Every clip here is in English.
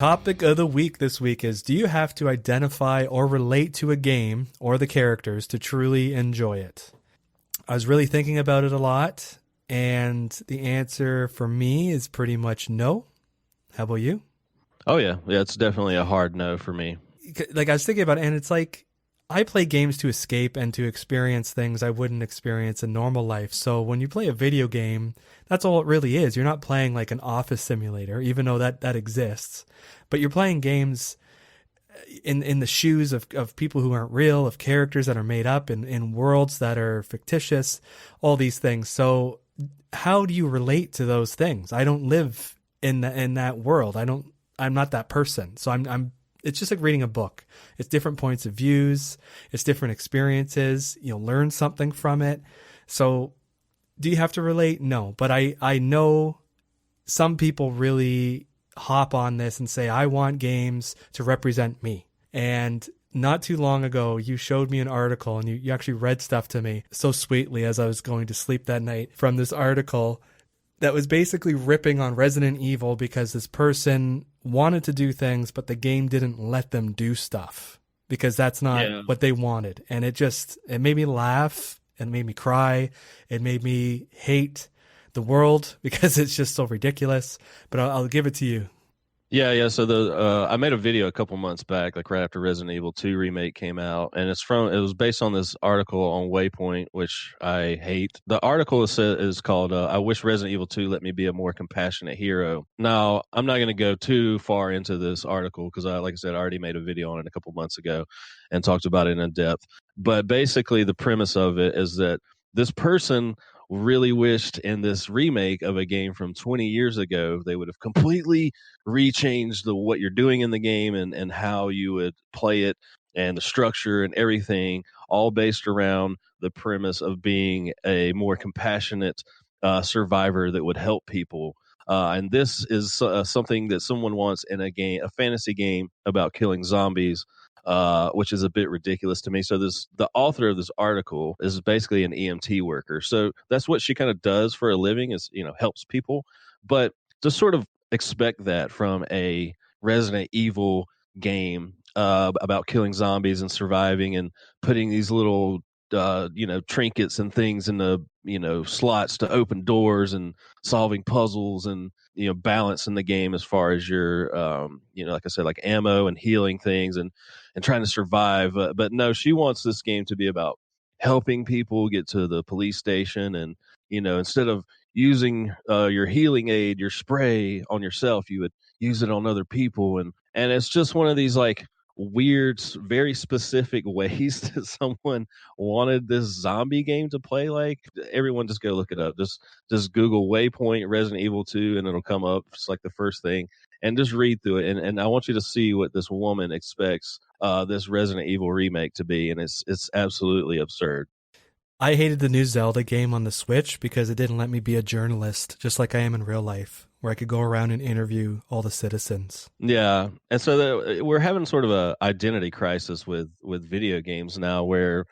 Topic of the week this week is: do you have to identify or relate to a game or the characters to truly enjoy it? I was really thinking about it a lot, and the answer for me is pretty much no. How about you? Oh yeah, it's definitely a hard no for me. Like, I was thinking about it, and it's like I play games to escape and to experience things I wouldn't experience in normal life. So when you play a video game, that's all it really is. You're not playing like an office simulator, even though that exists. But you're playing games in the shoes of people who aren't real, of characters that are made up, in worlds that are fictitious, all these things. So how do you relate to those things? I don't live in that world. I'm not that person. So I'm it's just like reading a book. It's different points of views, it's different experiences. You'll learn something from it. So do you have to relate? No, but I know some people really hop on this and say, I want games to represent me. And not too long ago, you showed me an article, and you actually read stuff to me so sweetly as I was going to sleep that night from this article that was basically ripping on Resident Evil because this person wanted to do things, but the game didn't let them do stuff because that's not Yeah. what they wanted. And it made me laugh. It made me cry. It made me hate the world because it's just so ridiculous. But I'll give it to you. Yeah. So the I made a video a couple months back, like right after Resident Evil 2 remake came out, and it was based on this article on Waypoint, which I hate. The article is called "I Wish Resident Evil 2 Let Me Be a More Compassionate Hero." Now, I'm not going to go too far into this article because like I said, I already made a video on it a couple months ago and talked about it in depth. But basically, the premise of it is that this person really wished in this remake of a game from 20 years ago they would have completely rechange what you're doing in the game and how you would play it and the structure and everything, all based around the premise of being a more compassionate survivor that would help people. And this is something that someone wants in a game, a fantasy game about killing zombies, which is a bit ridiculous to me. So the author of this article is basically an EMT worker. So that's what she kind of does for a living, is helps people. But to sort of expect that from a Resident Evil game about killing zombies and surviving and putting these little trinkets and things in the slots to open doors and solving puzzles and balance in the game as far as your like I said, like ammo and healing things and trying to survive. But no, she wants this game to be about helping people get to the police station, and instead of using your healing aid, your spray on yourself, you would use it on other people, and it's just one of these like weird, very specific ways that someone wanted this zombie game to play. Like, everyone just go look it up. Just Google Waypoint Resident Evil 2 and it'll come up. It's like the first thing, and just read through it. And I want you to see what this woman expects this Resident Evil remake to be, and it's absolutely absurd. I hated the new Zelda game on the Switch because it didn't let me be a journalist, just like I am in real life, where I could go around and interview all the citizens. Yeah, and so we're having sort of a identity crisis with video games now, where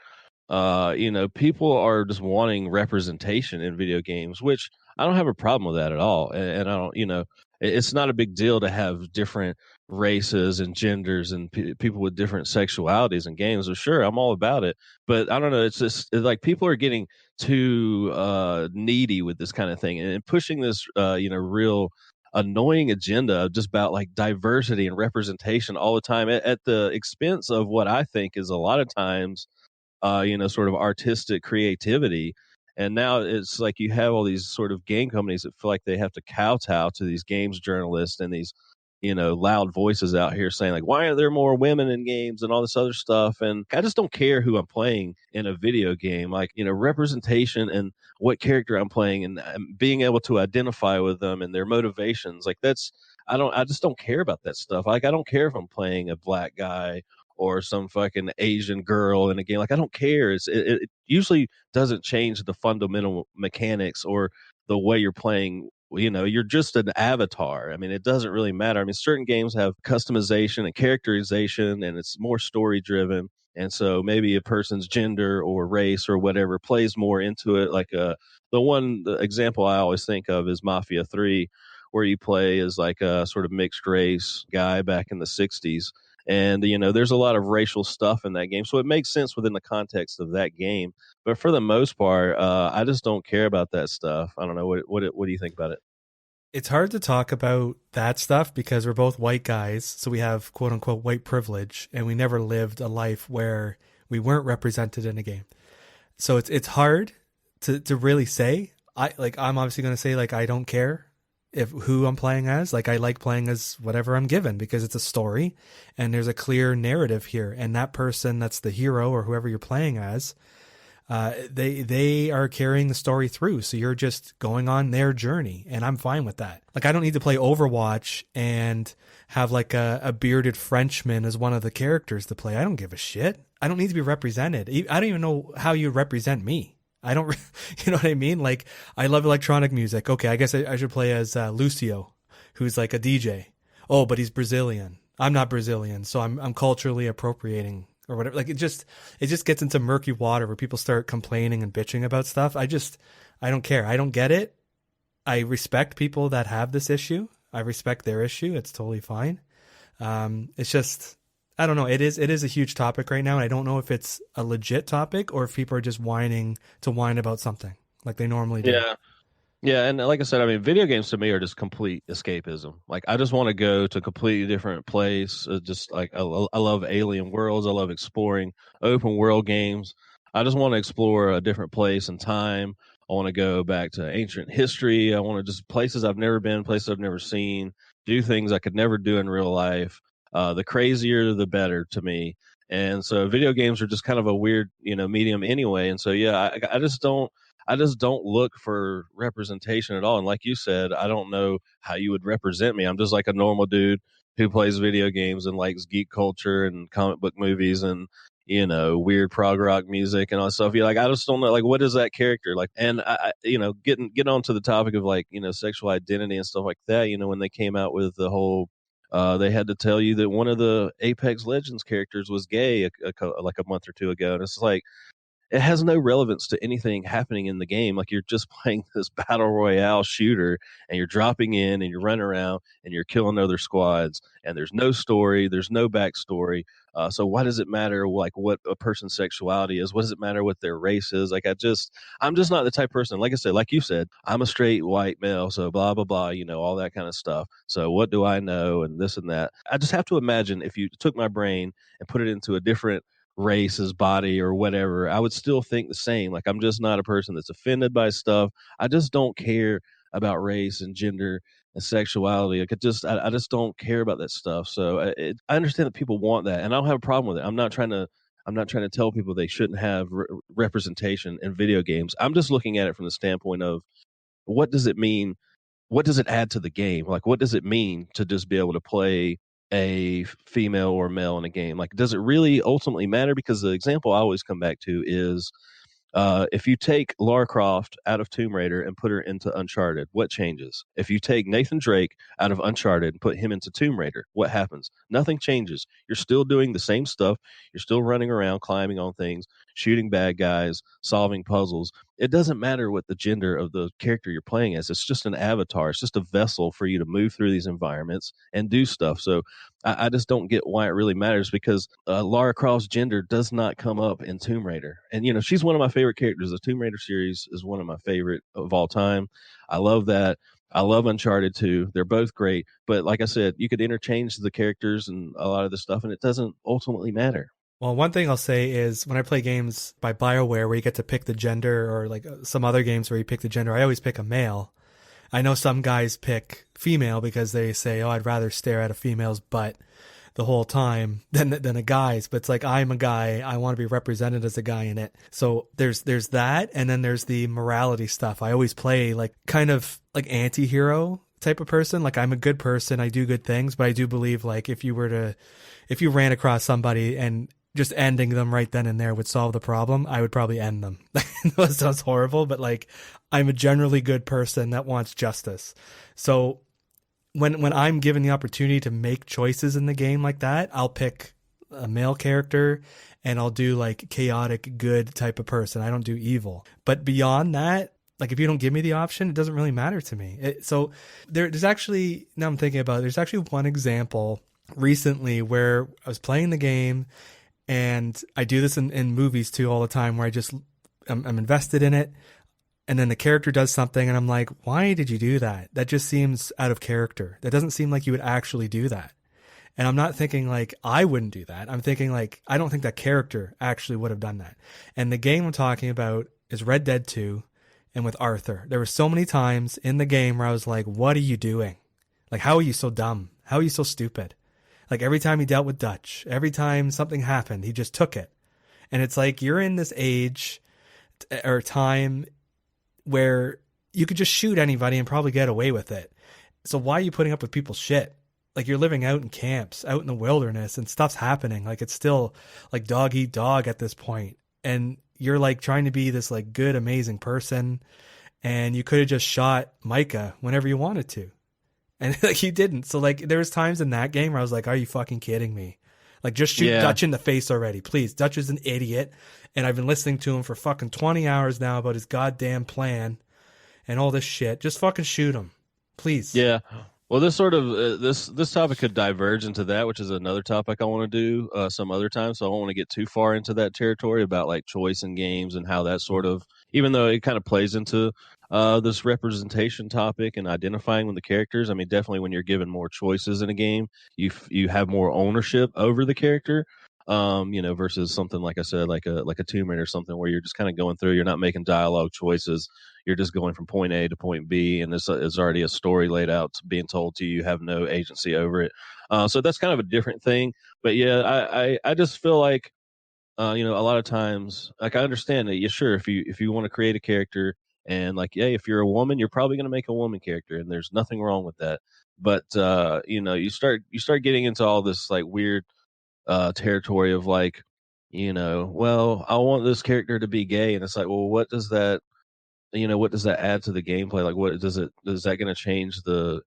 people are just wanting representation in video games, which I don't have a problem with that at all. And I don't, it's not a big deal to have different races and genders and people with different sexualities in games. So sure, I'm all about it. But I don't know. It's like people are getting too needy with this kind of thing and pushing this, real annoying agenda just about like diversity and representation all the time at the expense of what I think is a lot of times sort of artistic creativity. And now it's like you have all these sort of game companies that feel like they have to kowtow to these games journalists and these, loud voices out here saying like, why are there more women in games and all this other stuff? And I just don't care who I'm playing in a video game. Like, representation and what character I'm playing and being able to identify with them and their motivations. Like, I just don't care about that stuff. Like, I don't care if I'm playing a black guy or some fucking Asian girl in a game. Like, I don't care. It usually doesn't change the fundamental mechanics or the way you're playing. You're just an avatar. I mean, it doesn't really matter. I mean, certain games have customization and characterization, and it's more story driven. And so maybe a person's gender or race or whatever plays more into it. Like the example I always think of is Mafia 3, where you play as like a sort of mixed race guy back in the 60s. And, there's a lot of racial stuff in that game. So it makes sense within the context of that game. But for the most part, I just don't care about that stuff. I don't know. What do you think about it? It's hard to talk about that stuff because we're both white guys, so we have quote unquote white privilege, and we never lived a life where we weren't represented in a game. So it's hard to really say. I'm obviously going to say like I don't care if who I'm playing as. Like I like playing as whatever I'm given because it's a story and there's a clear narrative here, and that person that's the hero or whoever you're playing as, they are carrying the story through. So you're just going on their journey, and I'm fine with that. Like I don't need to play Overwatch and have like a bearded Frenchman as one of the characters to play. I don't give a shit. I don't need to be represented. I don't even know how you represent me. I don't, you know what I mean? Like I love electronic music. Okay, I guess I should play as Lucio, who's like a DJ. Oh, but he's Brazilian. I'm not Brazilian, so I'm culturally appropriating or whatever. Like it just gets into murky water where people start complaining and bitching about stuff. I don't care. I don't get it. I respect people that have this issue. I respect their issue. It's totally fine. It's just, I don't know. It is a huge topic right now. And I don't know if it's a legit topic or if people are just whining to whine about something like they normally do. Yeah. Yeah, and like I said, I mean, video games to me are just complete escapism. Like, I just want to go to a completely different place. Just like I love alien worlds. I love exploring open world games. I just want to explore a different place and time. I want to go back to ancient history. I want to just places I've never been, places I've never seen, do things I could never do in real life. The crazier, the better to me. And so, video games are just kind of a weird, medium anyway. And so, yeah, I just don't look for representation at all. And like you said, I don't know how you would represent me. I'm just like a normal dude who plays video games and likes geek culture and comic book movies and, weird prog rock music and all that stuff. Yeah, like I just don't know, like, what is that character like? And getting on to the topic of like, sexual identity and stuff like that. When they came out with the whole, they had to tell you that one of the Apex Legends characters was gay like a month or two ago, and it's like, it has no relevance to anything happening in the game. Like you're just playing this battle royale shooter and you're dropping in and you're running around and you're killing other squads and there's no story, there's no backstory. So why does it matter like what a person's sexuality is? What does it matter what their race is? Like I'm just not the type of person. Like I said, like you said, I'm a straight white male. So blah, blah, blah, all that kind of stuff. So what do I know? And this and that. I just have to imagine if you took my brain and put it into a different race's body or whatever, I would still think the same. Like I'm just not a person that's offended by stuff. I just don't care about race and gender and sexuality. Like I just don't care about that stuff. So I understand that people want that, and I don't have a problem with it. I'm not trying to tell people they shouldn't have representation in video games. I'm just looking at it from the standpoint of what does it mean? What does it add to the game? Like, what does it mean to just be able to play a female or male in a game? Like, does it really ultimately matter? Because the example I always come back to is if you take Lara Croft out of Tomb Raider and put her into Uncharted, what changes? If you take Nathan Drake out of Uncharted and put him into Tomb Raider, what happens? Nothing changes. You're still doing the same stuff. You're still running around, climbing on things, shooting bad guys, solving puzzles. It doesn't matter what the gender of the character you're playing as. It's just an avatar. It's just a vessel for you to move through these environments and do stuff. So I just don't get why it really matters, because Lara Croft's gender does not come up in Tomb Raider. And, she's one of my favorite characters. The Tomb Raider series is one of my favorite of all time. I love that. I love Uncharted too. They're both great. But like I said, you could interchange the characters and a lot of the stuff, and it doesn't ultimately matter. Well, one thing I'll say is when I play games by BioWare where you get to pick the gender, or like some other games where you pick the gender, I always pick a male. I know some guys pick female because they say, oh, I'd rather stare at a female's butt the whole time than a guy's. But it's like, I'm a guy. I want to be represented as a guy in it. So there's that. And then there's the morality stuff. I always play like kind of like anti-hero type of person. Like I'm a good person. I do good things. But I do believe like if you ran across somebody and just ending them right then and there would solve the problem, I would probably end them. That sounds horrible, but like I'm a generally good person that wants justice. So when I'm given the opportunity to make choices in the game like that, I'll pick a male character and I'll do like chaotic good type of person. I don't do evil. But beyond that, Like if you don't give me the option, it doesn't really matter to me. So there's actually, now I'm thinking about it, there's actually one example recently where I was playing the game, and I do this in movies too all the time, where I'm invested in it, and then the character does something and I'm like, why did you do that? That just seems out of character. That doesn't seem like you would actually do that. And I'm not thinking like I wouldn't do that. I'm thinking like, I don't think that character actually would have done that. And the game I'm talking about is Red Dead 2, and with Arthur. There were so many times in the game where I was like, what are you doing? Like, how are you so dumb? How are you so stupid? Like every time he dealt with Dutch, every time something happened, he just took it. And it's like, you're in this age or time where you could just shoot anybody and probably get away with it. So why are you putting up with people's shit? Like you're living out in camps, out in the wilderness, and stuff's happening. Like it's still like dog eat dog at this point. And you're like trying to be this like good, amazing person. And you could have just shot Micah whenever you wanted to. And like you didn't. So like there was times in that game where I was like, are you fucking kidding me? Like just shoot Dutch in the face already, please. Dutch is an idiot. And I've been listening to him for fucking 20 hours now about his goddamn plan and all this shit. Just fucking shoot him, please. Yeah. Well, this sort of this topic could diverge into that, which is another topic I want to do some other time. So I don't want to get too far into that territory about like choice in games and how that sort of, even though it kind of plays into this representation topic and identifying with the characters. I mean, definitely when you're given more choices in a game, you have more ownership over the character. Versus something like I said, like a Tomb Raider or something where you're just kind of going through. You're not making dialogue choices. You're just going from point A to point B, and there's already a story laid out being told to you. You have no agency over it. So that's kind of a different thing. But yeah, I just feel like a lot of times, like I understand that. Yeah, sure. If you want to create a character, and like, yeah, if you're a woman, you're probably going to make a woman character, and there's nothing wrong with that. But you start getting into all this like weird territory of like, well, I want this character to be gay, and it's like, well, what does that add to the gameplay? Like, is that going to change the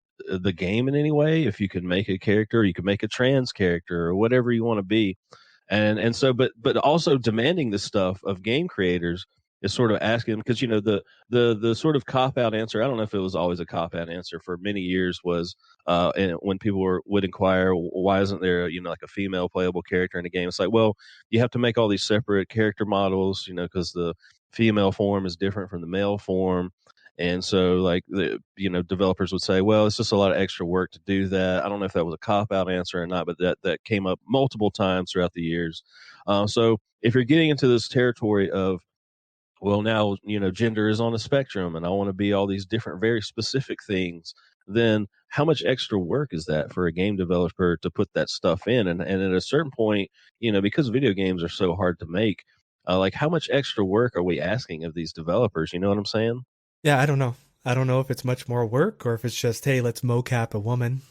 game in any way? If you could make a character, or you could make a trans character, or whatever you want to be, and so, but also demanding this stuff of game creators is sort of asking, because the sort of cop out answer. I don't know if it was always a cop out answer. For many years was and when people would inquire, why isn't there like a female playable character in the game? It's like, well, you have to make all these separate character models, because the female form is different from the male form. And so like developers would say, well, it's just a lot of extra work to do that. I don't know if that was a cop out answer or not, but that came up multiple times throughout the years. So if you're getting into this territory of, well, now gender is on a spectrum and I want to be all these different very specific things, then how much extra work is that for a game developer to put that stuff in? And at a certain point, because video games are so hard to make, like how much extra work are we asking of these developers? You know what I'm saying? Yeah, I don't know. I don't know if it's much more work or if it's just, hey, let's mocap a woman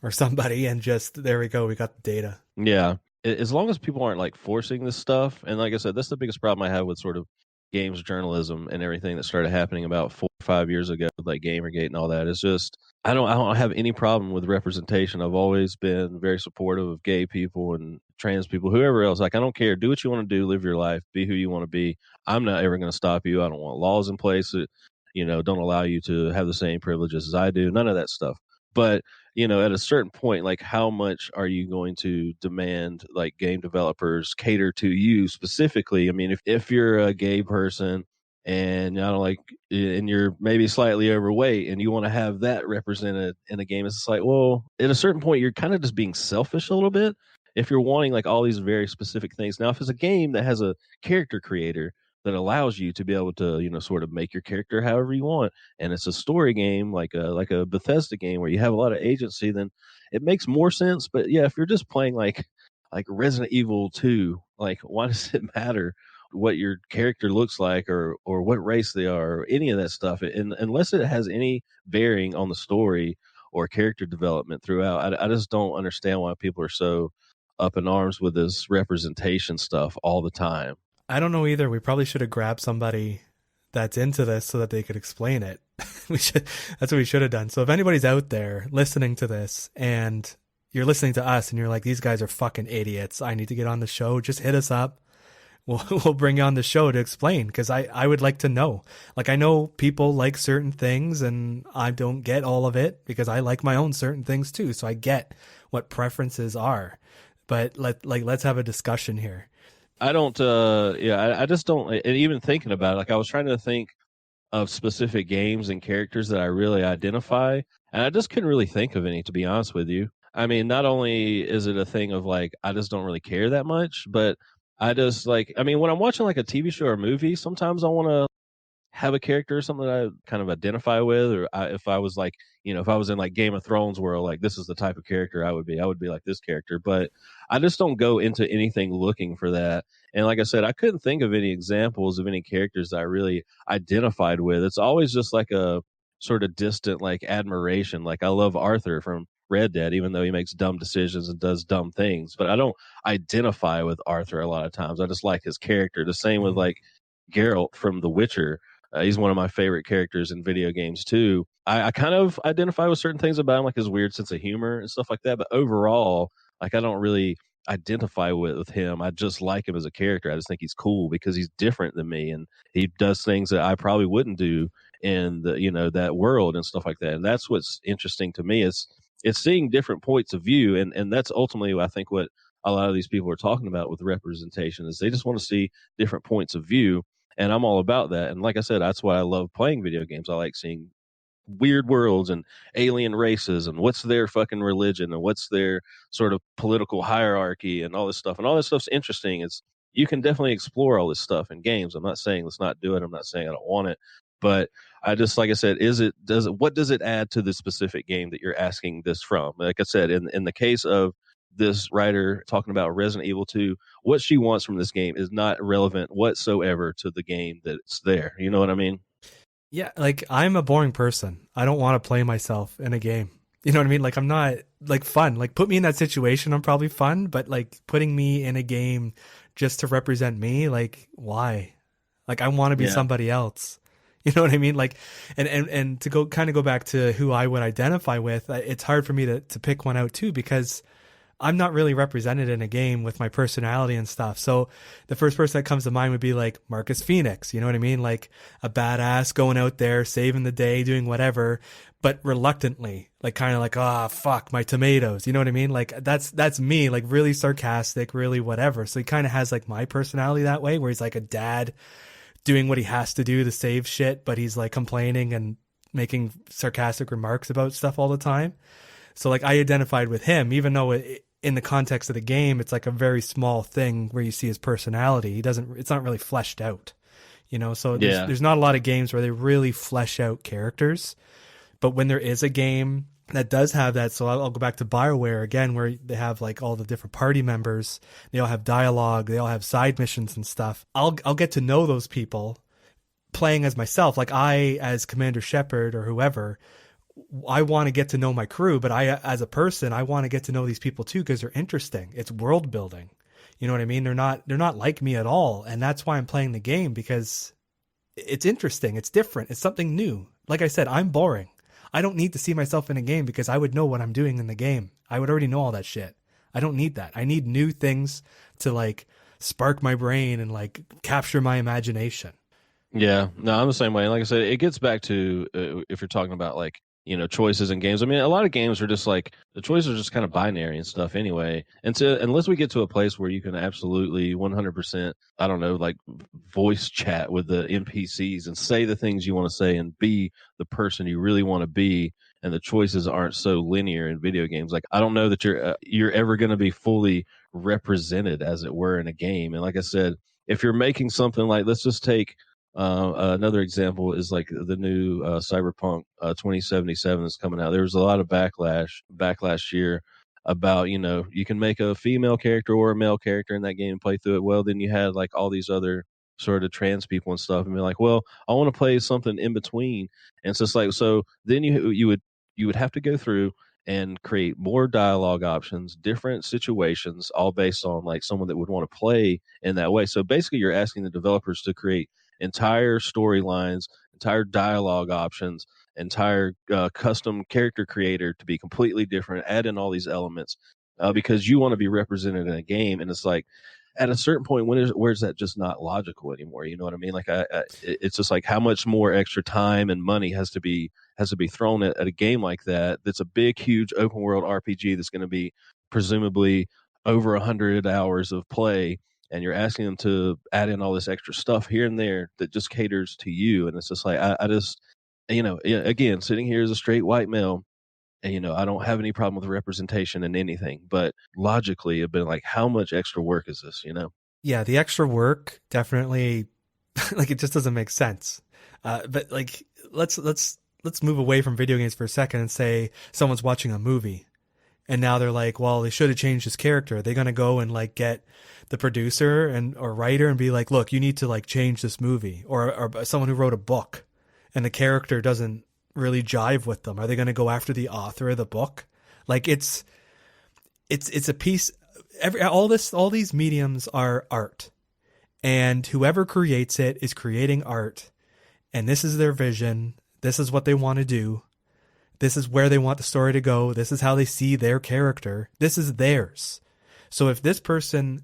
or somebody and just, there we go, we got the data. Yeah. As long as people aren't like forcing this stuff. And like I said, that's the biggest problem I have with sort of games journalism and everything that started happening about 4 or 5 years ago with like Gamergate and all that. It's just, I don't have any problem with representation. I've always been very supportive of gay people and trans people, whoever else. Like, I don't care. Do what you want to do. Live your life. Be who you want to be. I'm not ever going to stop you. I don't want laws in place that, don't allow you to have the same privileges as I do. None of that stuff. But, at a certain point, like how much are you going to demand like game developers cater to you specifically? I mean, if you're a gay person and and you're maybe slightly overweight and you want to have that represented in a game, it's like, well, at a certain point, you're kind of just being selfish a little bit if you're wanting like all these very specific things. Now, if it's a game that has a character creator that allows you to be able to, sort of make your character however you want, and it's a story game like a Bethesda game where you have a lot of agency, then it makes more sense. But yeah, if you're just playing like Resident Evil 2, like why does it matter what your character looks like or what race they are or any of that stuff? And unless it has any bearing on the story or character development throughout, I just don't understand why people are so up in arms with this representation stuff all the time. I don't know either. We probably should have grabbed somebody that's into this so that they could explain it. That's what we should have done. So if anybody's out there listening to this and you're listening to us and you're like, these guys are fucking idiots, I need to get on the show, just hit us up. we'll bring you on the show to explain, because I would like to know. Like, I know people like certain things and I don't get all of it because I like my own certain things too. So I get what preferences are. But let's have a discussion here. I don't. I just don't. And even thinking about it, like I was trying to think of specific games and characters that I really identify, and I just couldn't really think of any, to be honest with you. I mean, not only is it a thing of like I just don't really care that much, but I just like I mean, when I'm watching like a TV show or movie, sometimes I want to have a character or something that I kind of identify with, or if I was like, if I was in like Game of Thrones world, like this is the type of character I would be like this character. But I just don't go into anything looking for that. And like I said, I couldn't think of any examples of any characters that I really identified with. It's always just like a sort of distant like admiration. Like I love Arthur from Red Dead, even though he makes dumb decisions and does dumb things. But I don't identify with Arthur a lot of times. I just like his character. The same with Mhm. like Geralt from The Witcher. He's one of my favorite characters in video games too. I kind of identify with certain things about him, like his weird sense of humor and stuff like that. But overall, like I don't really identify with him. I just like him as a character. I just think he's cool because he's different than me, and he does things that I probably wouldn't do in the that world and stuff like that. And that's what's interesting to me. It's seeing different points of view, and that's ultimately I think what a lot of these people are talking about with representation is they just want to see different points of view, and I'm all about that. And like I said, that's why I love playing video games. I like seeing weird worlds and alien races and what's their fucking religion and what's their sort of political hierarchy and all this stuff. And all this stuff's interesting. It's you can definitely explore all this stuff in games. I'm not saying let's not do it. I'm not saying I don't want it. But I just like I said, what does it add to the specific game that you're asking this from? Like I said, in the case of this writer talking about Resident Evil 2, what she wants from this game is not relevant whatsoever to the game that's there. You know what I mean? Yeah, like I'm a boring person. I don't want to play myself in a game. You know what I mean? Like I'm not like fun. Like put me in that situation, I'm probably fun, but like putting me in a game just to represent me, like why? Like I want to be Yeah. somebody else. You know what I mean? Like and to go back to who I would identify with, it's hard for me to pick one out too because I'm not really represented in a game with my personality and stuff. So the first person that comes to mind would be like Marcus Phoenix. You know what I mean? Like a badass going out there, saving the day, doing whatever, but reluctantly, like kind of like, ah, oh, fuck my tomatoes. You know what I mean? Like that's me, like really sarcastic, really whatever. So he kind of has like my personality that way, where he's like a dad doing what he has to do to save shit, but he's like complaining and making sarcastic remarks about stuff all the time. So like I identified with him, even though in the context of the game, it's like a very small thing where you see his personality. It's not really fleshed out, you know? So Yeah. there's not a lot of games where they really flesh out characters. But when there is a game that does have that, so I'll go back to BioWare again, where they have like all the different party members. They all have dialogue. They all have side missions and stuff. I'll get to know those people playing as myself. Like I, as Commander Shepard or whoever, I want to get to know my crew, but I, as a person, I want to get to know these people too because they're interesting. It's world building. You know what I mean? They're not like me at all, and that's why I'm playing the game because it's interesting. It's different. It's something new. Like I said, I'm boring. I don't need to see myself in a game because I would know what I'm doing in the game. I would already know all that shit. I don't need that. I need new things to like spark my brain and like capture my imagination. Yeah, no, I'm the same way. Like I said, it gets back to if you're talking about like choices in games. I mean, a lot of games are just like the choices are just kind of binary and stuff anyway. And so unless we get to a place where you can absolutely 100%, I don't know, like voice chat with the NPCs and say the things you want to say and be the person you really want to be, and the choices aren't so linear in video games. Like I don't know that you're ever going to be fully represented, as it were, in a game. And like I said, if you're making something like, let's just take another example is like the new Cyberpunk 2077 that's coming out. There was a lot of backlash year about you can make a female character or a male character in that game and play through it. Well, then you had like all these other sort of trans people and stuff, and be like, well, I want to play something in between. And it's just like, so then you would have to go through and create more dialogue options, different situations, all based on like someone that would want to play in that way. So basically, you're asking the developers to create entire storylines, entire dialogue options, entire custom character creator to be completely different, add in all these elements because you want to be represented in a game. And it's like, at a certain point, where's that just not logical anymore? You know what I mean? Like, it's just like how much more extra time and money has to be thrown at a game like that. That's a big, huge open world RPG that's going to be presumably over 100 hours of play, and you're asking them to add in all this extra stuff here and there that just caters to you. And it's just like I just, again, sitting here as a straight white male, and I don't have any problem with representation in anything, but logically I've been like, how much extra work is this? Yeah, the extra work definitely like it just doesn't make sense. But like let's move away from video games for a second and say someone's watching a movie and now they're like, well, they should have changed his character. Are they gonna go and like get the producer and or writer and be like, look, you need to like change this movie, or someone who wrote a book and the character doesn't really jive with them? Are they gonna go after the author of the book? Like it's a piece. All these mediums are art, and whoever creates it is creating art, and this is their vision. This is what they want to do. This is where they want the story to go. This is how they see their character. This is theirs. So if this person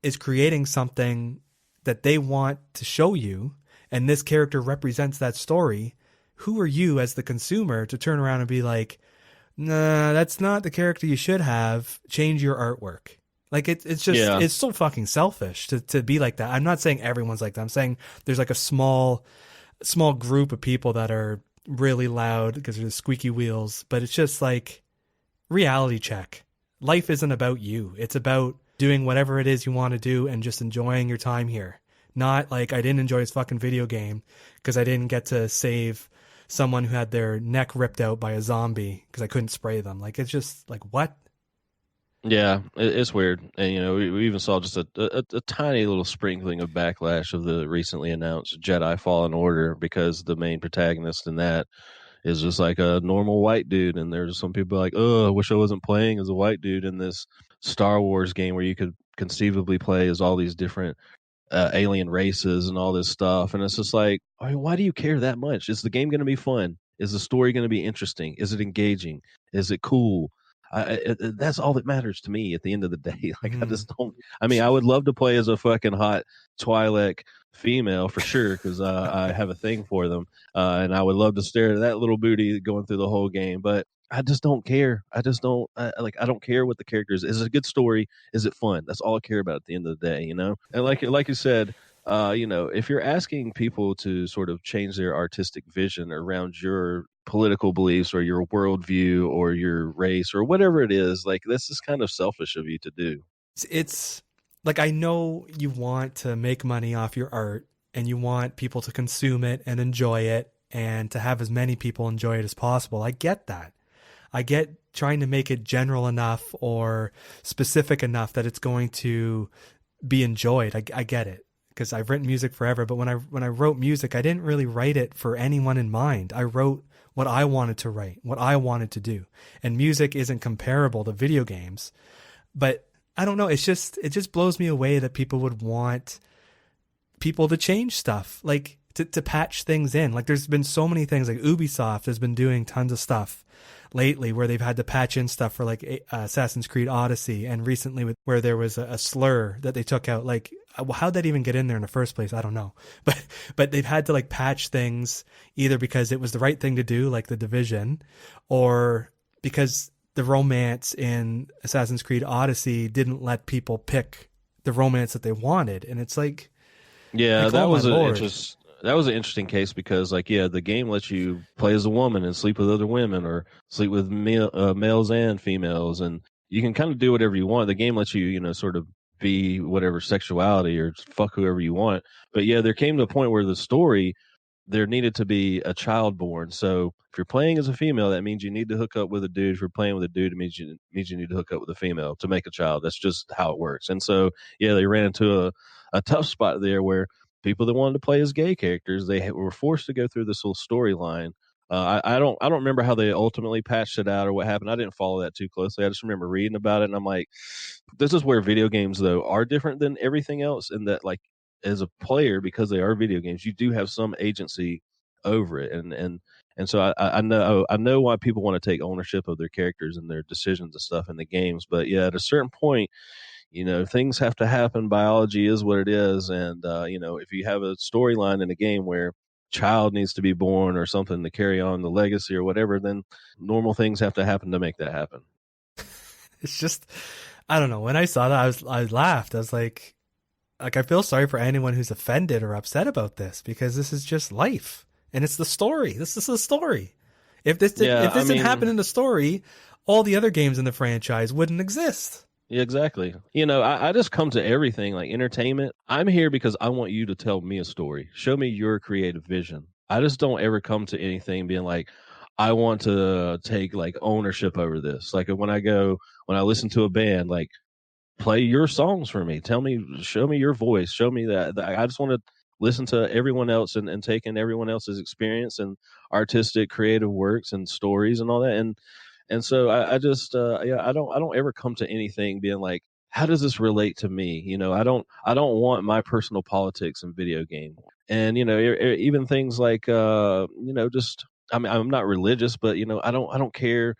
is creating something that they want to show you, and this character represents that story, who are you as the consumer to turn around and be like, nah, that's not the character you should have. Change your artwork. Like it's just Yeah. it's so fucking selfish to be like that. I'm not saying everyone's like that. I'm saying there's like a small group of people that are really loud because they're the squeaky wheels. But it's just like reality check. Life isn't about you. It's about doing whatever it is you want to do and just enjoying your time here. Not like I didn't enjoy this fucking video game because I didn't get to save someone who had their neck ripped out by a zombie because I couldn't spray them. Like it's just like what? Yeah, it's weird. And we even saw just a tiny little sprinkling of backlash of the recently announced Jedi Fallen Order, because the main protagonist in that is just like a normal white dude, and there's some people like, oh, I wish I wasn't playing as a white dude in this Star Wars game where you could conceivably play as all these different alien races and all this stuff. And it's just like, I mean, why do you care that much? Is the game going to be fun? Is the story going to be interesting? Is it engaging? Is it cool? That's all that matters to me at the end of the day. Like, I just don't. I mean, I would love to play as a fucking hot Twi'lek female for sure, because I have a thing for them, and I would love to stare at that little booty going through the whole game. But I just don't care. I just don't like. I don't care what the character is. Is it a good story? Is it fun? That's all I care about at the end of the day. And like you said, if you're asking people to sort of change their artistic vision around your political beliefs or your worldview or your race or whatever it is, like, this is kind of selfish of you to do. It's like I know you want to make money off your art and you want people to consume it and enjoy it and to have as many people enjoy it as possible. I get that. I get trying to make it general enough or specific enough that it's going to be enjoyed. I get it, because I've written music forever, but when I wrote music, I didn't really write it for anyone in mind. I wrote what I wanted to write, what I wanted to do. And music isn't comparable to video games. But I don't know, it just blows me away that people would want people to change stuff, like to patch things in. Like there's been so many things, like Ubisoft has been doing tons of stuff lately where they've had to patch in stuff for like Assassin's Creed Odyssey, and recently where there was a slur that they took out. Like how'd that even get in there in the first place? I don't know. But they've had to like patch things either because it was the right thing to do, like The Division, or because the romance in Assassin's Creed Odyssey didn't let people pick the romance that they wanted. And it's like, Yeah, like, that oh my was an Lord. that was an interesting case, because like, yeah, the game lets you play as a woman and sleep with other women, or sleep with males and females, and you can kind of do whatever you want. The game lets you, sort of be whatever sexuality or fuck whoever you want. But yeah, there came to a point where the story, there needed to be a child born. So if you're playing as a female, that means you need to hook up with a dude. If you're playing with a dude, it means you need to hook up with a female to make a child. That's just how it works. And so, yeah, they ran into a tough spot there where people that wanted to play as gay characters, they were forced to go through this whole storyline. I don't remember how they ultimately patched it out or what happened. I didn't follow that too closely. I just remember reading about it, and I'm like, this is where video games though are different than everything else, in that, like, as a player, because they are video games, you do have some agency over it, and so I know why people want to take ownership of their characters and their decisions and stuff in the games. But yeah, at a certain point, things have to happen. Biology is what it is. And, if you have a storyline in a game where child needs to be born or something to carry on the legacy or whatever, then normal things have to happen to make that happen. It's just, I don't know. When I saw that, I laughed. I was like I feel sorry for anyone who's offended or upset about this because this is just life, and it's the story. This is the story. If this didn't happen in the story, all the other games in the franchise wouldn't exist. Yeah, exactly. I just come to everything like entertainment. I'm here because I want you to tell me a story. Show me your creative vision. I just don't ever come to anything being like, I want to take like ownership over this. Like when I listen to a band, like play your songs for me. Show me your voice. Show me that. I just want to listen to everyone else and take in everyone else's experience and artistic, creative works and stories and all that. And so I just I don't ever come to anything being like, how does this relate to me? I don't want my personal politics in video game. And even things like just I mean I'm not religious, but I don't care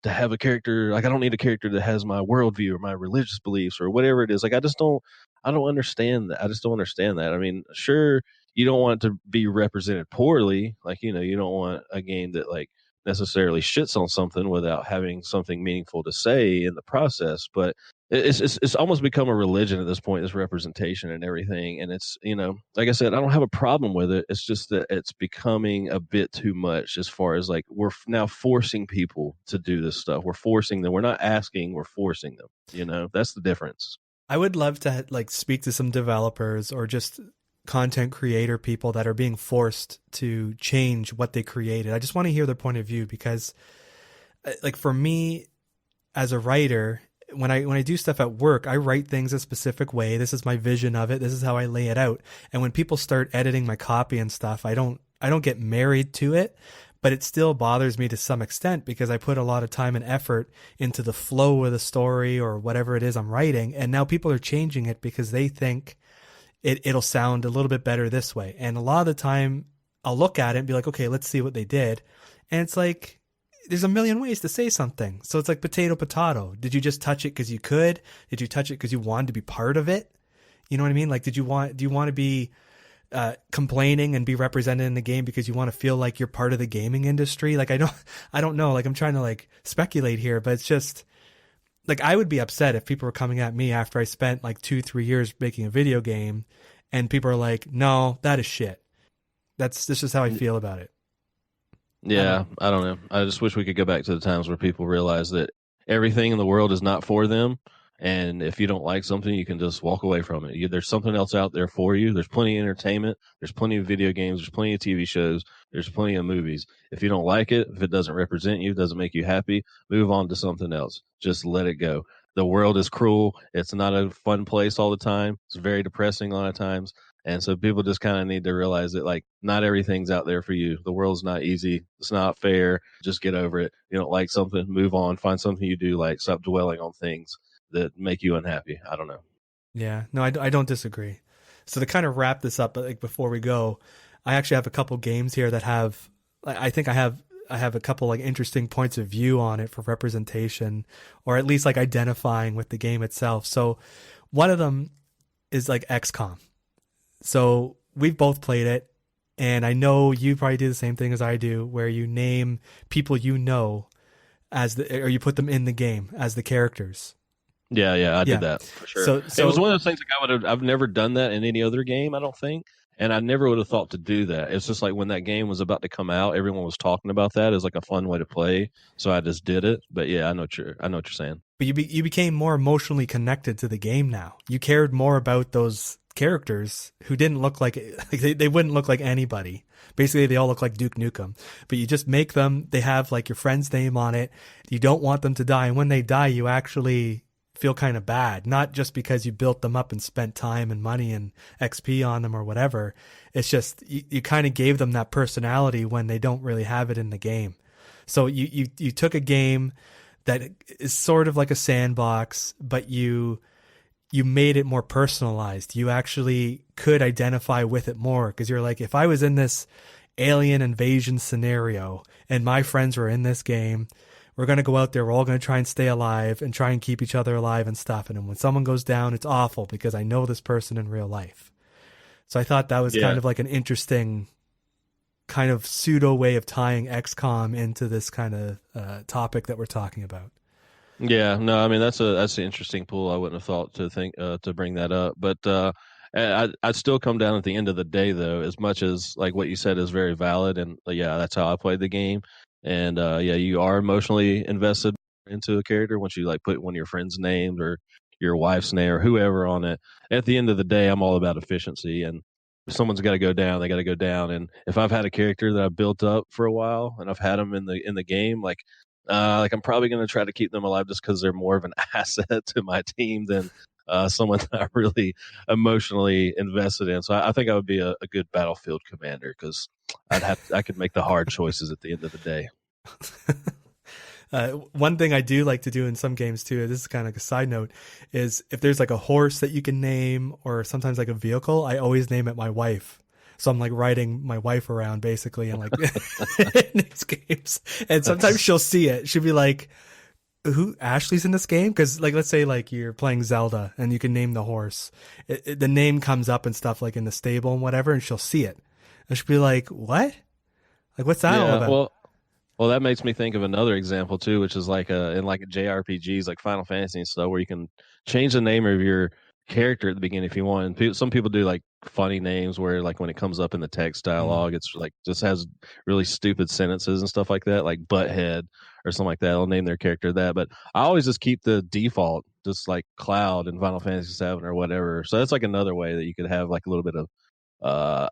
to have a character. Like I don't need a character that has my worldview or my religious beliefs or whatever it is. Like I don't understand that. I just don't understand that. I mean, sure, you don't want it to be represented poorly. Like, you don't want a game that like necessarily shits on something without having something meaningful to say in the process. But it's almost become a religion at this point, this representation and everything. And it's, like I said, I don't have a problem with it. It's just that it's becoming a bit too much as far as like we're now forcing people to do this stuff. We're forcing them. We're not asking, we're forcing them. That's the difference. I would love to like speak to some developers or just content creator people that are being forced to change what they created. I just want to hear their point of view because like for me as a writer, when I do stuff at work, I write things a specific way. This is my vision of it. This is how I lay it out. And when people start editing my copy and stuff, I don't get married to it, but it still bothers me to some extent because I put a lot of time and effort into the flow of the story or whatever it is I'm writing. And now people are changing it because they think it'll sound a little bit better this way. And a lot of the time I'll look at it and be like, okay, let's see what they did. And it's like, there's a million ways to say something. So it's like potato. Did you just touch it because you could? Did you touch it because you wanted to be part of it? You know what I mean? Like, do you want to be complaining and be represented in the game because you want to feel like you're part of the gaming industry? Like, I don't know. Like, I'm trying to like speculate here, but it's just like, I would be upset if people were coming at me after I spent like 2-3 years making a video game and people are like, no, that is shit. This is how I feel about it. Yeah, I don't know. I just wish we could go back to the times where people realize that everything in the world is not for them. And if you don't like something, you can just walk away from it. There's something else out there for you. There's plenty of entertainment. There's plenty of video games. There's plenty of TV shows. There's plenty of movies. If you don't like it, if it doesn't represent you, doesn't make you happy, move on to something else. Just let it go. The world is cruel. It's not a fun place all the time. It's very depressing a lot of times. And so people just kind of need to realize that, like, not everything's out there for you. The world's not easy. It's not fair. Just get over it. You don't like something, move on. Find something you do like. Stop dwelling on things that make you unhappy. I don't know. Yeah, no, I don't disagree. So to kind of wrap this up, like before we go, I actually have a couple games here that have, I think I have a couple like interesting points of view on it for representation, or at least like identifying with the game itself. So one of them is like XCOM. So we've both played it, and I know you probably do the same thing as I do, where you name people you know as or you put them in the game as the characters. Yeah, I did that for sure. So it was one of those things like I've never done that in any other game, I don't think. And I never would have thought to do that. It's just like when that game was about to come out, everyone was talking about that as like a fun way to play. So I just did it. But yeah, I know what you're saying. But you became more emotionally connected to the game now. You cared more about those characters who didn't look like they wouldn't look like anybody. Basically, they all look like Duke Nukem. But you just make them. They have like your friend's name on it. You don't want them to die, and when they die, you actually feel kind of bad, not just because you built them up and spent time and money and XP on them or whatever. It's just you kind of gave them that personality when they don't really have it in the game. So you took a game that is sort of like a sandbox, but you made it more personalized. You actually could identify with it more because you're like, if I was in this alien invasion scenario and my friends were in this game, We're going to go out there. We're all going to try and stay alive and try and keep each other alive and stuff. And then when someone goes down, it's awful because I know this person in real life. So I thought that was Yeah. kind of like an interesting kind of pseudo way of tying XCOM into this kind of topic that we're talking about. Yeah, no, I mean that's an interesting pool. I wouldn't have thought to think to bring that up, but I'd still come down at the end of the day though. As much as like what you said is very valid, and yeah, that's how I played the game. And yeah, you are emotionally invested into a character once you like put one of your friends' names or your wife's name or whoever on it. At the end of the day, I'm all about efficiency, and if someone's got to go down, they got to go down. And if I've had a character that I've built up for a while and I've had them in the game, like I'm probably going to try to keep them alive just because they're more of an asset to my team than someone that I'm really emotionally invested in. So I think I would be a good battlefield commander because I could make the hard choices at the end of the day. One thing I do like to do in some games too, this is kind of like a side note, is if there's like a horse that you can name or sometimes like a vehicle, I always name it my wife. So I'm like riding my wife around basically in like in these games. And sometimes she'll see it. She'll be like, who Ashley's in this game? Because like let's say like you're playing Zelda and you can name the horse. The name comes up and stuff like in the stable and whatever, and she'll see it. And she'll be like, what? Like what's that all Yeah, about? well, that makes me think of another example too, which is like in like JRPGs, like Final Fantasy and stuff, where you can change the name of your character at the beginning if you want. And some people do like funny names where like when it comes up in the text Mm. dialogue, it's like just has really stupid sentences and stuff like that, like butthead or something like that. They'll name their character that, but I always just keep the default, just like Cloud in Final Fantasy VII or whatever. So that's like another way that you could have like a little bit of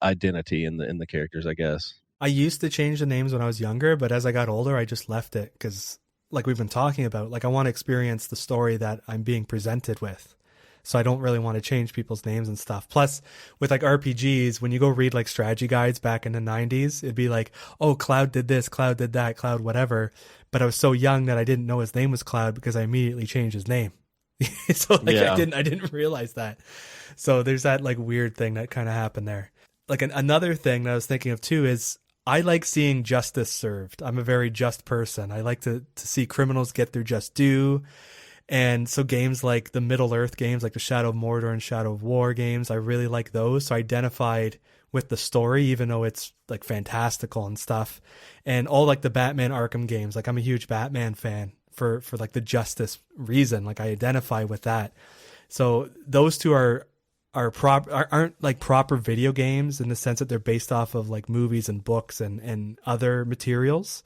identity in the characters, I guess. I used to change the names when I was younger, but as I got older, I just left it because, like we've been talking about, like I want to experience the story that I'm being presented with. So I don't really want to change people's names and stuff. Plus, with like RPGs, when you go read like strategy guides back in the 90s, it'd be like, oh, Cloud did this, Cloud did that, Cloud whatever. But I was so young that I didn't know his name was Cloud because I immediately changed his name. So like Yeah. I didn't realize that. So there's that like weird thing that kind of happened there. Like another thing that I was thinking of too is I like seeing justice served. I'm a very just person. I like to see criminals get their just due. And so games like the Middle Earth games, like the Shadow of Mordor and Shadow of War games, I really like those. So I identified with the story, even though it's like fantastical and stuff. And all like the Batman Arkham games, like I'm a huge Batman fan for like the justice reason. Like I identify with that. So those two aren't like proper video games in the sense that they're based off of like movies and books and other materials.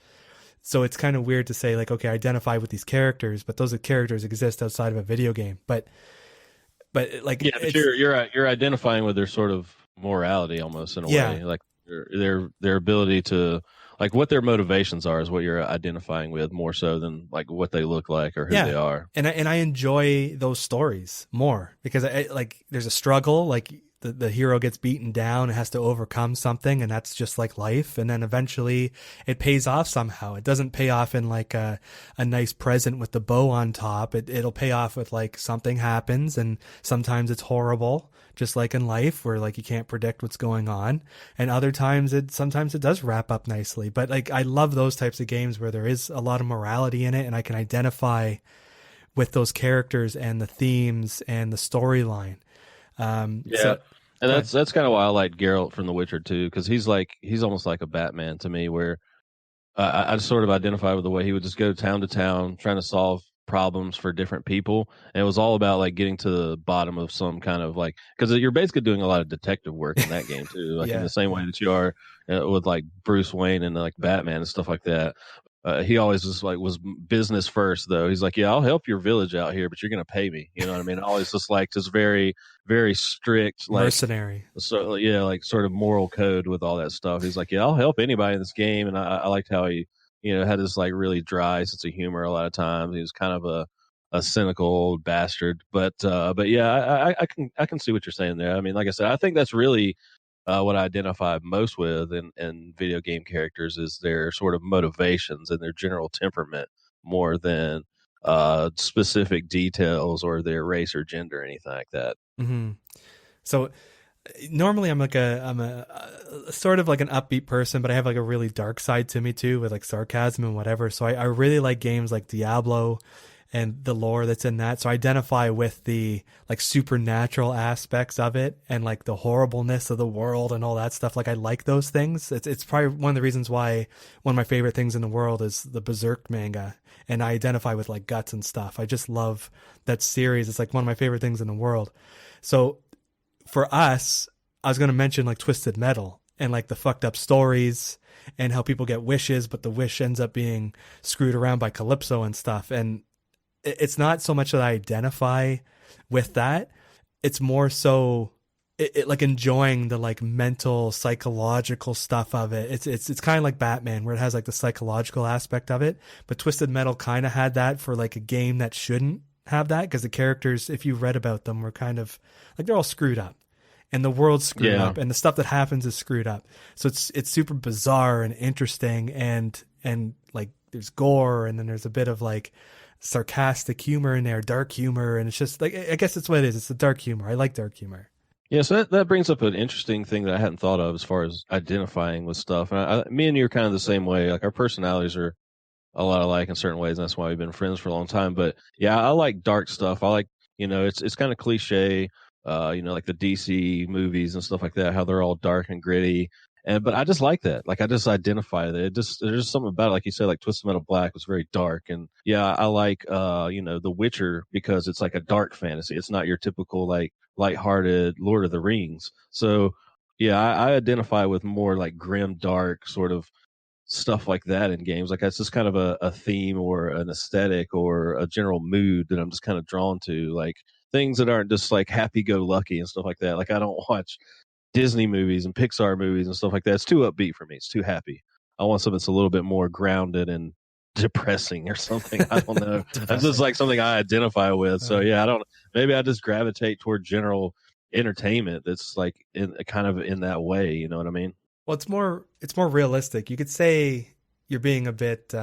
So it's kind of weird to say like, okay, I identify with these characters, but those characters exist outside of a video game. But like Yeah, but it's you're identifying with their sort of morality almost in a yeah, way, like their ability to like what their motivations are is what you're identifying with more so than like what they look like or who they yeah. are. And I enjoy those stories more because I like there's a struggle, like the hero gets beaten down and has to overcome something, and that's just like life. And then eventually it pays off somehow. It doesn't pay off in like a nice present with the bow on top. It'll pay off with like something happens, and sometimes it's horrible, just like in life where like you can't predict what's going on. And other times sometimes it does wrap up nicely. But like I love those types of games where there is a lot of morality in it, and I can identify with those characters and the themes and the storyline. Yeah, So and go ahead. that's kind of why I like Geralt from The Witcher too, because he's almost like a Batman to me, where I sort of identify with the way he would just go town to town trying to solve problems for different people, and it was all about like getting to the bottom of some kind of like because you're basically doing a lot of detective work in that game too, like in Yeah. the same way that you are with like Bruce Wayne and like Batman and stuff like that. He always just like was business first though. He's like, yeah, I'll help your village out here, but you're gonna pay me. You know what I mean? Always just like just very strict, like Mercenary. so yeah, like sort of moral code with all that stuff. He's like, yeah, I'll help anybody in this game, and I liked how he had this like really dry sense of humor a lot of times. He was kind of a cynical old bastard, but yeah, I can see what you're saying there. I mean, like I said, I think that's really what I identify most with in video game characters is their sort of motivations and their general temperament more than specific details or their race or gender or anything like that. Hmm. So Normally I'm a sort of like an upbeat person, but I have like a really dark side to me too, with like sarcasm and whatever. So I really like games like Diablo and the lore that's in that. So I identify with the like supernatural aspects of it and like the horribleness of the world and all that stuff. Like I like those things. It's probably one of the reasons why one of my favorite things in the world is the Berserk manga. And I identify with like guts and stuff. I just love that series. It's like one of my favorite things in the world. So for us, I was going to mention like Twisted Metal and like the fucked up stories and how people get wishes, but the wish ends up being screwed around by Calypso and stuff. And it's not so much that I identify with that. It's more so like enjoying the like mental psychological stuff of it. It's kind of like Batman where it has like the psychological aspect of it, but Twisted Metal kind of had that for like a game that shouldn't have that, because the characters, if you read about them, were kind of like they're all screwed up and the world's screwed up and the stuff that happens is screwed up. So it's super bizarre and interesting, and like there's gore, and then there's a bit of like sarcastic humor in there, dark humor, and it's just like, I guess that's what it is. It's the dark humor. I like dark humor. Yeah, so that brings up an interesting thing that I hadn't thought of as far as identifying with stuff. And me and you are kind of the same way. Like our personalities are a lot alike in certain ways, and that's why we've been friends for a long time. But yeah, I like dark stuff. I like, it's kind of cliche, like the DC movies and stuff like that, how they're all dark and gritty. But I just like that. Like I just identify that. There's just something about it. Like you said, like Twisted Metal Black was very dark, and yeah, I like The Witcher because it's like a dark fantasy. It's not your typical like lighthearted Lord of the Rings. So yeah, I identify with more like grim, dark sort of stuff like that in games. Like that's just kind of a theme or an aesthetic or a general mood that I'm just kind of drawn to. Like things that aren't just like happy go lucky and stuff like that. Like I don't watch Disney movies and Pixar movies and stuff like that. It's too upbeat for me. It's too happy. I want something that's a little bit more grounded and depressing or something. I don't know. That's just like something I identify with. So yeah, maybe I just gravitate toward general entertainment that's like kind of in that way. You know what I mean? Well, it's more realistic. You could say you're being a bit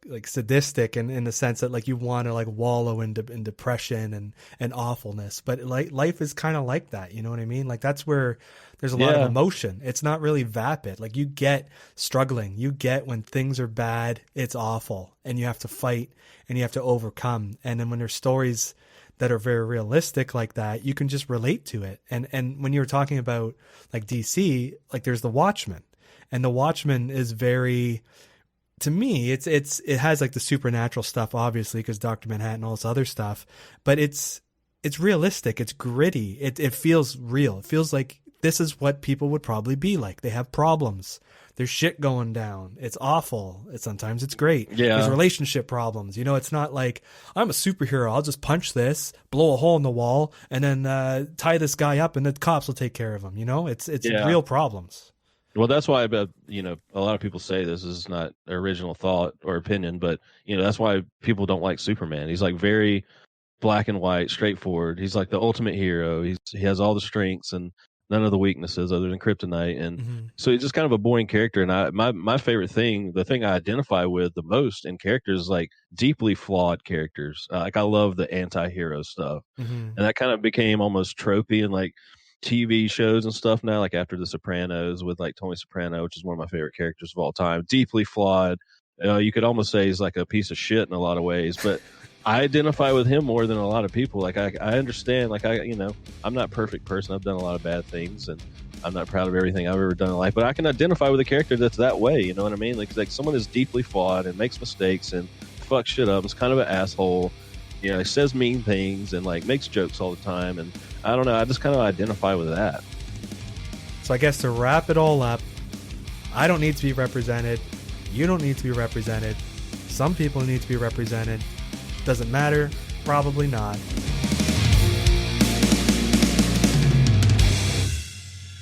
like sadistic in the sense that like you want to like wallow in depression and awfulness, but like life is kind of like that. You know what I mean? Like that's where there's a lot of emotion. It's not really vapid. Like you get struggling. You get when things are bad, it's awful, and you have to fight and you have to overcome. And then when there's stories that are very realistic like that, you can just relate to it. And when you were talking about like DC, like there's the Watchmen, and the Watchmen is very, to me, it has like the supernatural stuff, obviously, because Dr. Manhattan, all this other stuff, but it's realistic. It's gritty. It feels real. It feels like this is what people would probably be like. They have problems. There's shit going down. It's awful. Sometimes it's great. Yeah. There's relationship problems. It's not like I'm a superhero. I'll just punch this, blow a hole in the wall, and then tie this guy up, and the cops will take care of him. It's real problems. Well, that's why a lot of people say this is not original thought or opinion, but that's why people don't like Superman. He's like very black and white, straightforward. He's like the ultimate hero. He has all the strengths and none of the weaknesses other than kryptonite, and so he's just kind of a boring character. And my favorite thing, the thing I identify with the most in characters, is like deeply flawed characters. Like I love the anti-hero stuff, and that kind of became almost tropey in like TV shows and stuff now. Like after The Sopranos with like Tony Soprano, which is one of my favorite characters of all time, deeply flawed. You could almost say he's like a piece of shit in a lot of ways, but I identify with him more than a lot of people. Like I understand, like I'm not a perfect person. I've done a lot of bad things, and I'm not proud of everything I've ever done in life, but I can identify with a character that's that way. You know what I mean? Like someone is deeply flawed and makes mistakes and fucks shit up. It's kind of an asshole. He says mean things and like makes jokes all the time. And I don't know. I just kind of identify with that. So I guess to wrap it all up, I don't need to be represented. You don't need to be represented. Some people need to be represented. Doesn't matter. Probably not.